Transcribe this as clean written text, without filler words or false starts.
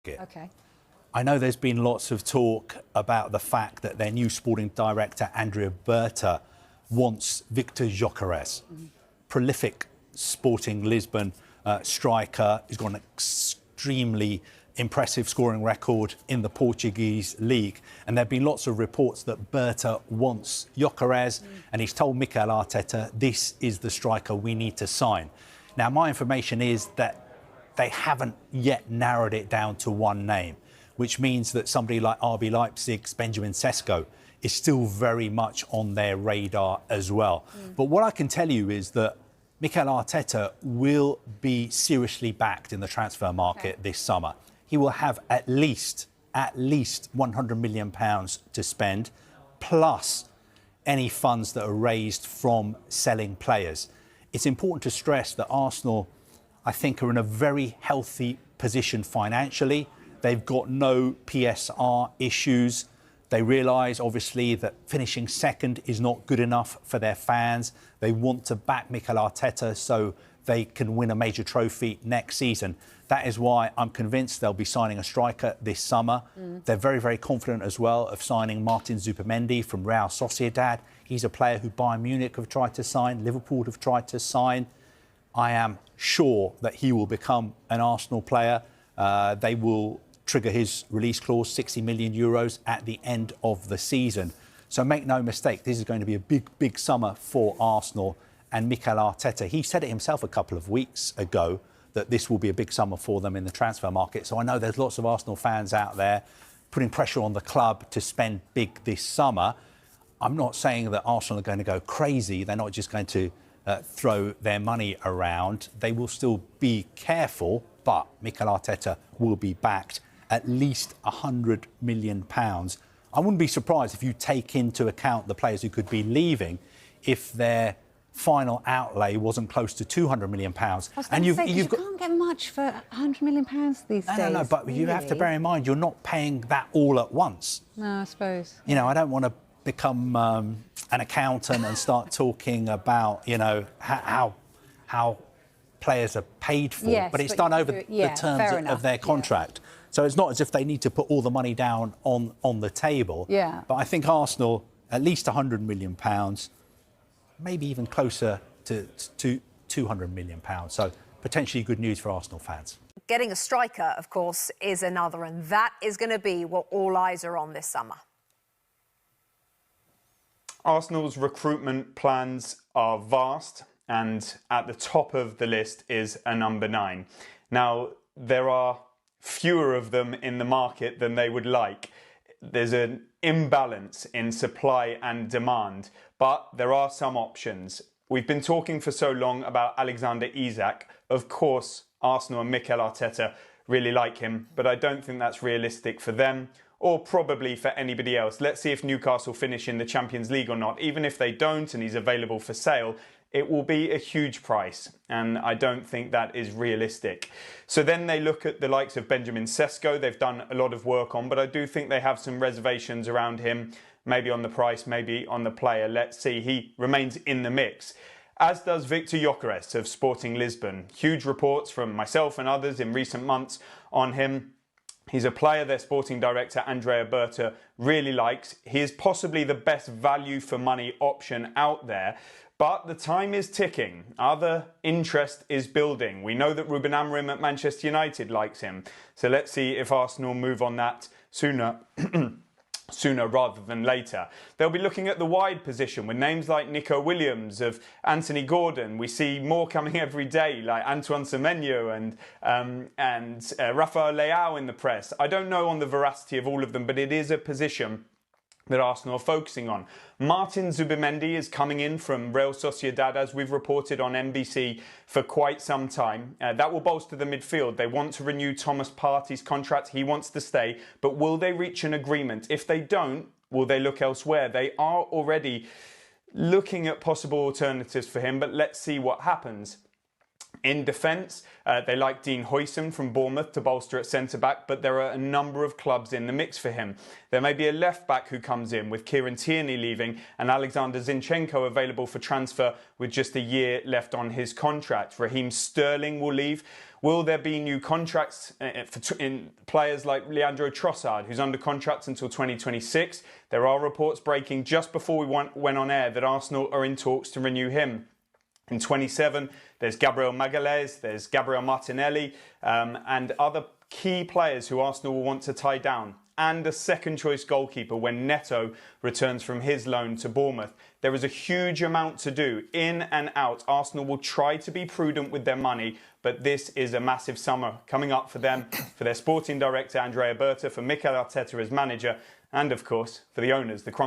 market. Okay. I know there's been lots of talk about the fact that their new sporting director, Andrea Berta, wants Viktor Gyokeres, prolific Sporting Lisbon striker. He's got an extremely impressive scoring record in the Portuguese league. And there have been lots of reports that Berta wants Gyokeres, and he's told Mikel Arteta, this is the striker we need to sign. Now, my information is that they haven't yet narrowed it down to one name, which means that somebody like RB Leipzig's Benjamin Sesko is still very much on their radar as well. But what I can tell you is that Mikel Arteta will be seriously backed in the transfer market this summer. He will have at least £100 million to spend, plus any funds that are raised from selling players. It's important to stress that Arsenal, I think, are in a very healthy position financially. They've got no PSR issues. They realise, obviously, that finishing second is not good enough for their fans. They want to back Mikel Arteta so they can win a major trophy next season. That is why I'm convinced they'll be signing a striker this summer. They're very, very confident as well of signing Martin Zubimendi from Real Sociedad. He's a player who Bayern Munich have tried to sign, Liverpool have tried to sign. I am sure that he will become an Arsenal player. They will trigger his release clause, €60 million at the end of the season. So make no mistake, this is going to be a big, big summer for Arsenal. And Mikel Arteta, he said it himself a couple of weeks ago that this will be a big summer for them in the transfer market. So I know there's lots of Arsenal fans out there putting pressure on the club to spend big this summer. I'm not saying that Arsenal are going to go crazy. They're not just going to throw their money around. They will still be careful, but Mikel Arteta will be backed at least £100 million. I wouldn't be surprised if you take into account the players who could be leaving if their final outlay wasn't close to £200 million. And you can't get much for £100 million these days. No, but really? You have to bear in mind, you're not paying that all at once. No, I suppose. You know, I don't want to become an accountant and start talking about, you know, how players are paid for. Yes, but it's done over the terms of their contract. Yeah. So it's not as if they need to put all the money down on the table. Yeah. But I think Arsenal, at least £100 million, maybe even closer to £200 million. So potentially good news for Arsenal fans. Getting a striker, of course, is another, and that is going to be what all eyes are on this summer. Arsenal's recruitment plans are vast, and at the top of the list is a number 9. Now, there are fewer of them in the market than they would like. There's an imbalance in supply and demand, but there are some options. We've been talking for so long about Alexander Isak. Of course, Arsenal and Mikel Arteta really like him, but I don't think that's realistic for them or probably for anybody else. Let's see if Newcastle finish in the Champions League or not. Even if they don't and he's available for sale, it will be a huge price, and I don't think that is realistic. So then they look at the likes of Benjamin Sesko. They've done a lot of work on, but I do think they have some reservations around him, maybe on the price, maybe on the player. Let's see. He remains in the mix, as does Viktor Gyokeres of Sporting Lisbon. Huge reports from myself and others in recent months on him. He's a player their sporting director, Andrea Berta, really likes. He is possibly the best value for money option out there. But the time is ticking. Other interest is building. We know that Ruben Amorim at Manchester United likes him. So let's see if Arsenal move on that sooner rather than later. They'll be looking at the wide position with names like Nico Williams, of Anthony Gordon. We see more coming every day, like Antoine Semenyo and Rafael Leao in the press. I don't know on the veracity of all of them, but it is a position that Arsenal are focusing on. Martin Zubimendi is coming in from Real Sociedad, as we've reported on NBC for quite some time. That will bolster the midfield. They want to renew Thomas Partey's contract. He wants to stay. But will they reach an agreement? If they don't, will they look elsewhere? They are already looking at possible alternatives for him, but let's see what happens. In defence, they like Dean Huijsen from Bournemouth to bolster at centre-back, but there are a number of clubs in the mix for him. There may be a left-back who comes in, with Kieran Tierney leaving and Alexander Zinchenko available for transfer with just a year left on his contract. Raheem Sterling will leave. Will there be new contracts in players like Leandro Trossard, who's under contract until 2026? There are reports breaking just before we went on air that Arsenal are in talks to renew him. In 27, there's Gabriel Magalhaes, there's Gabriel Martinelli, and other key players who Arsenal will want to tie down. And a second-choice goalkeeper when Neto returns from his loan to Bournemouth. There is a huge amount to do, in and out. Arsenal will try to be prudent with their money, but this is a massive summer coming up for them, for their sporting director Andrea Berta, for Mikel Arteta as manager, and of course, for the owners, the Kroenke